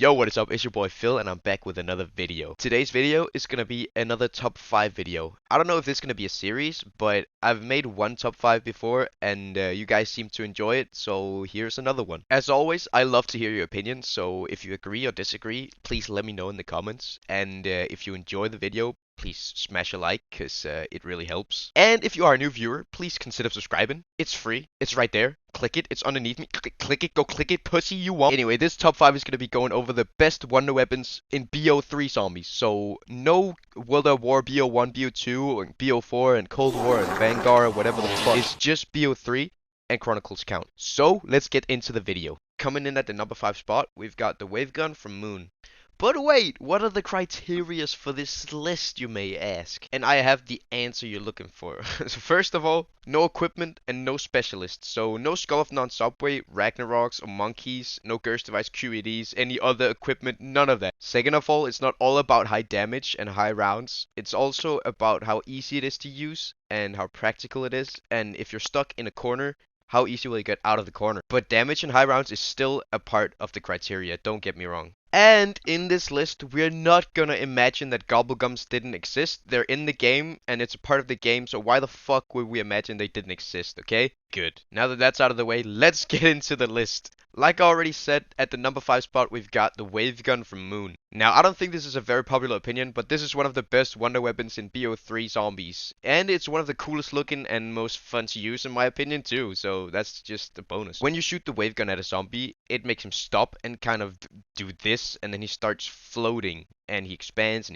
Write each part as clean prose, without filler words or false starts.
Yo, what is up? It's your boy Phil, and I'm back with another video. Today's video is gonna be another top 5 video. I don't know if this is gonna be a series, but I've made one top 5 before, and you guys seem to enjoy it, so here's another one. As always, I love to hear your opinions, so if you agree or disagree, please let me know in the comments. And if you enjoy the video, please smash a like, because it really helps. And if you are a new viewer, please consider subscribing. It's free. It's right there. Click it. It's underneath me. Click it. Go click it, pussy, you want. Anyway, this top 5 is going to be going over the best wonder weapons in BO3 zombies. So, no World at War BO1, BO2, and BO4, and Cold War, and Vanguard, or whatever the fuck. It's just BO3 and Chronicles count. So, let's get into the video. Coming in at the number 5 spot, we've got the Wavegun from Moon. But wait, what are the criterias for this list, you may ask? And I have the answer you're looking for. So first of all, no equipment and no specialists. So no Skull of Non-Subway, Ragnaroks, or Monkeys, no Curse Device QEDs, any other equipment, none of that. Second of all, it's not all about high damage and high rounds. It's also about how easy it is to use and how practical it is. And if you're stuck in a corner, how easy will you get out of the corner? But damage and high rounds is still a part of the criteria, don't get me wrong. And in this list, we're not gonna imagine that Gobblegums didn't exist. They're in the game, and it's a part of the game, so why the fuck would we imagine they didn't exist, okay? Good. Now that that's out of the way, let's get into the list. Like I already said, at the number 5 spot, we've got the Wavegun from Moon. Now, I don't think this is a very popular opinion, but this is one of the best wonder weapons in BO3 zombies. And it's one of the coolest looking and most fun to use in my opinion too, so that's just a bonus. When you shoot the Wavegun at a zombie, it makes him stop and kind of do this, and then he starts floating, and he expands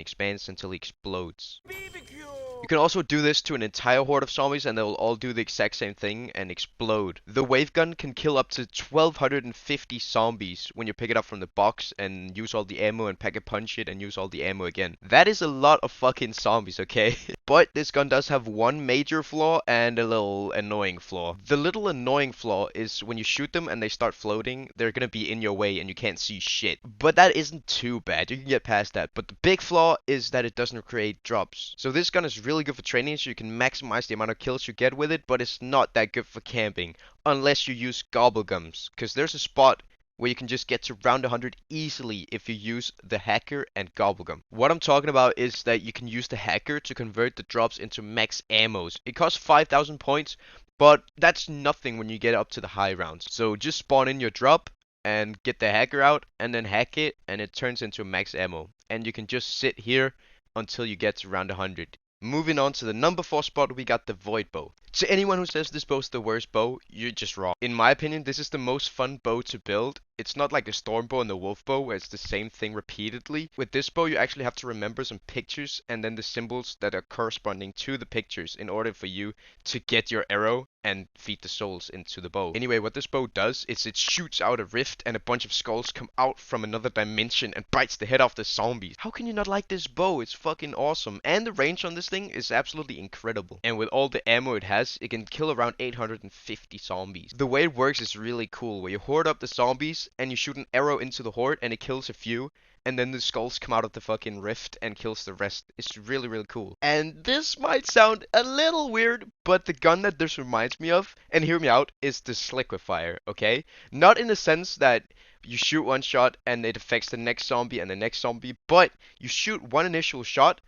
until he explodes. You can also do this to an entire horde of zombies and they will all do the exact same thing and explode. The Wavegun can kill up to 1250 zombies when you pick it up from the box and use all the ammo and pack a punch it and use all the ammo again. That is a lot of fucking zombies, okay? But this gun does have one major flaw and a little annoying flaw. The little annoying flaw is when you shoot them and they start floating, they're gonna be in your way and you can't see shit. But that isn't too bad, you can get past that. But the big flaw is that it doesn't create drops. So this gun is really good for training, so you can maximize the amount of kills you get with it, but it's not that good for camping, unless you use Gobblegums, because there's a spot where you can just get to round 100 easily if you use the hacker and Gobblegum. What I'm talking about is that you can use the hacker to convert the drops into max ammos. It costs 5,000 points, but that's nothing when you get up to the high rounds. So just spawn in your drop and get the hacker out and then hack it, and it turns into max ammo. And you can just sit here until you get to round 100. Moving on to the number 4 spot, we got the Void Bow. To anyone who says this bow is the worst bow, you're just wrong. In my opinion, this is the most fun bow to build. It's not like the Storm Bow and the Wolf Bow where it's the same thing repeatedly. With this bow, you actually have to remember some pictures and then the symbols that are corresponding to the pictures in order for you to get your arrow and feed the souls into the bow. Anyway, what this bow does is it shoots out a rift and a bunch of skulls come out from another dimension and bites the head off the zombies. How can you not like this bow? It's fucking awesome. And the range on this thing is absolutely incredible. And with all the ammo it has, it can kill around 850 zombies. The way it works is really cool, where you horde up the zombies and you shoot an arrow into the horde and it kills a few, and then the skulls come out of the fucking rift and kills the rest. It's really, really cool. And this might sound a little weird, but the gun that this reminds me of, and hear me out, is the Sliquifier, okay? Not in the sense that you shoot one shot and it affects the next zombie and the next zombie, but you shoot one initial shot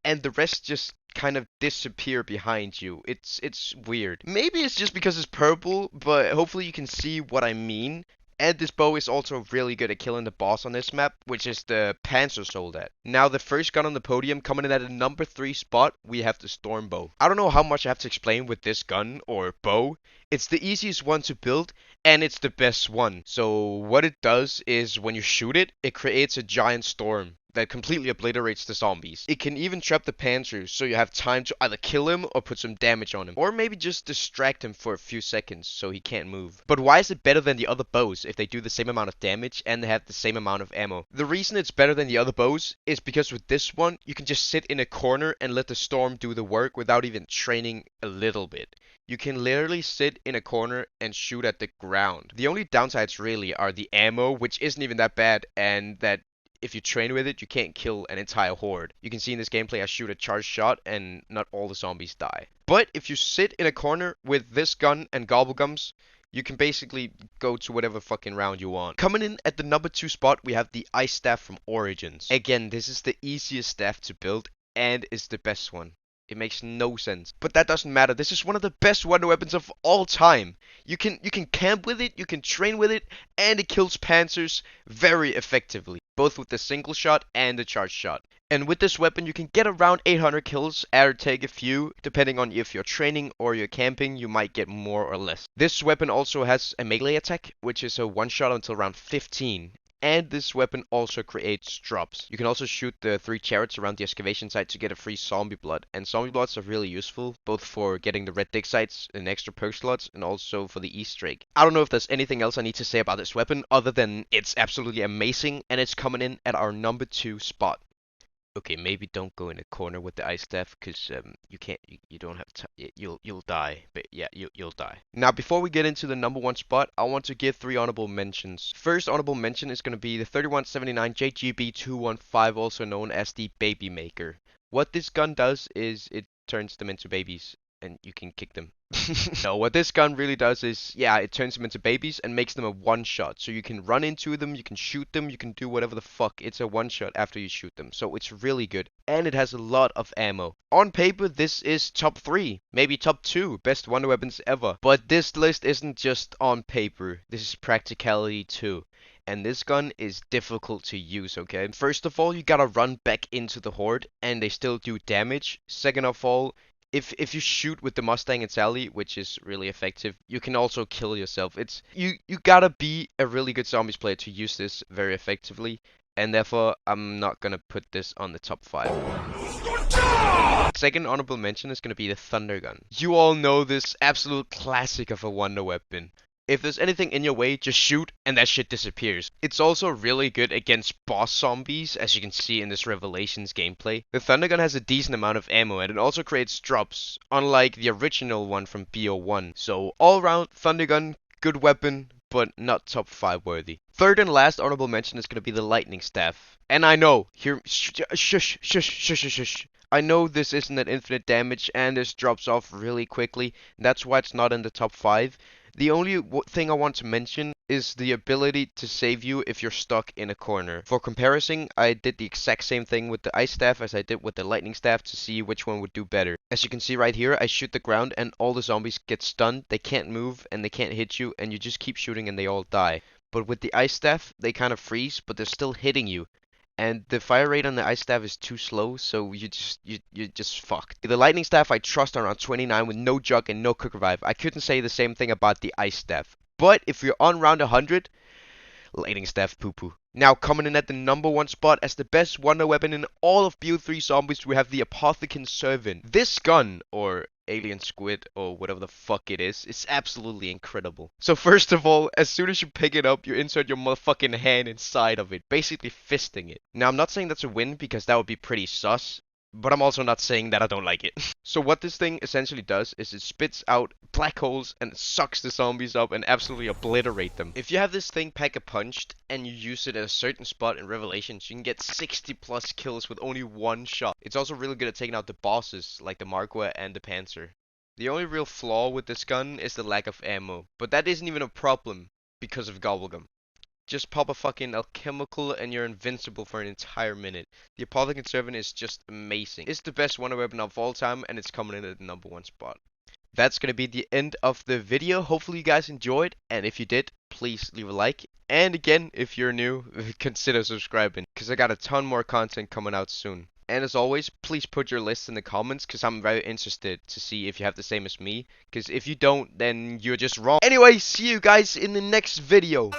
and the rest just kind of disappear behind you. It's weird. Maybe it's just because it's purple, but hopefully you can see what I mean. And this bow is also really good at killing the boss on this map, which is the Panzer Soldat. Now, the first gun on the podium, coming in at the number 3 spot, we have the Storm Bow. I don't know how much I have to explain with this gun, or bow. It's the easiest one to build, and it's the best one. So, what it does is, when you shoot it, it creates a giant storm that completely obliterates the zombies. It can even trap the Panzers, so you have time to either kill him or put some damage on him. Or maybe just distract him for a few seconds so he can't move. But why is it better than the other bows if they do the same amount of damage and they have the same amount of ammo? The reason it's better than the other bows is because with this one, you can just sit in a corner and let the storm do the work without even training a little bit. You can literally sit in a corner and shoot at the ground. The only downsides really are the ammo, which isn't even that bad, and that if you train with it, you can't kill an entire horde. You can see in this gameplay I shoot a charged shot and not all the zombies die. But if you sit in a corner with this gun and Gobblegums, You can basically go to whatever fucking round you want. Coming in at the number 2 spot, we have the Ice Staff from Origins. Again, this is the easiest staff to build and is the best one. It makes no sense. But that doesn't matter. This is one of the best wonder weapons of all time. You can camp with it, you can train with it, and it kills panzers very effectively, both with the single shot and the charge shot. And with this weapon, you can get around 800 kills, or take a few, depending on if you're training or you're camping, you might get more or less. This weapon also has a melee attack, which is a one shot until round 15. And this weapon also creates drops. You can also shoot the 3 chariots around the excavation site to get a free zombie blood. And zombie bloods are really useful, both for getting the red dig sites and extra perk slots, and also for the Easter egg. I don't know if there's anything else I need to say about this weapon, other than it's absolutely amazing, and it's coming in at our number 2 spot. Okay, maybe don't go in a corner with the ice staff, because you can't, you don't have time, you'll die, but yeah, you'll die. Now, before we get into the number 1 spot, I want to give 3 honorable mentions. First honorable mention is going to be the 3179 JGB215, also known as the Baby Maker. What this gun does is it turns them into babies, and you can kick them. No, what this gun really does is, yeah, it turns them into babies and makes them a one-shot. So you can run into them, you can shoot them, you can do whatever the fuck. It's a one-shot after you shoot them. So it's really good. And it has a lot of ammo. On paper, this is top 3, maybe top 2 best wonder weapons ever. But this list isn't just on paper. This is practicality too. And this gun is difficult to use, okay? First of all, you gotta run back into the horde, and they still do damage. Second of all, if you shoot with the Mustang and Sally, which is really effective, you can also kill yourself. It's you gotta be a really good zombies player to use this very effectively, and therefore I'm not gonna put this on the top 5. Second honorable mention is gonna be the Thunder Gun. You all know this absolute classic of a wonder weapon. If there's anything in your way, just shoot and that shit disappears. It's also really good against boss zombies, as you can see in this Revelations gameplay. The Thunder Gun has a decent amount of ammo, and it also creates drops, unlike the original one from BO1. So all around, Thunder Gun, good weapon, but not top 5 worthy. Third and last honorable mention is going to be the Lightning Staff. And I know, shush. I know this isn't an infinite damage, and this drops off really quickly. That's why it's not in the top 5. The only thing I want to mention is the ability to save you if you're stuck in a corner. For comparison, I did the exact same thing with the Ice Staff as I did with the Lightning Staff to see which one would do better. As you can see right here, I shoot the ground and all the zombies get stunned, they can't move and they can't hit you, and you just keep shooting and they all die. But with the Ice Staff, they kind of freeze, but they're still hitting you. And the fire rate on the Ice Staff is too slow, so you're just fucked. The Lightning Staff I trust around 29 with no jug and no quick revive. I couldn't say the same thing about the Ice Staff. But if you're on round 100, Lightning Staff poo-poo. Now coming in at the number 1 spot as the best wonder weapon in all of BO3 Zombies, we have the Apothecant Servant. This gun, or alien squid, or whatever the fuck it is absolutely incredible. So first of all, as soon as you pick it up, you insert your motherfucking hand inside of it, basically fisting it. Now I'm not saying that's a win, because that would be pretty sus, but I'm also not saying that I don't like it. So what this thing essentially does is it spits out black holes and sucks the zombies up and absolutely obliterate them. If you have this thing pack-a-punched and you use it at a certain spot in Revelations, you can get 60 plus kills with only one shot. It's also really good at taking out the bosses like the Margwa and the Panzer. The only real flaw with this gun is the lack of ammo, but that isn't even a problem because of Gobblegum. Just pop a fucking alchemical and you're invincible for an entire minute. The Apothecant Servant is just amazing. It's the best wonder weapon of all time, and it's coming in at the number 1 spot. That's gonna be the end of the video. Hopefully you guys enjoyed, and if you did, please leave a like. And again, if you're new, consider subscribing, because I got a ton more content coming out soon. And as always, please put your lists in the comments, because I'm very interested to see if you have the same as me. Because if you don't, then you're just wrong. Anyway, see you guys in the next video.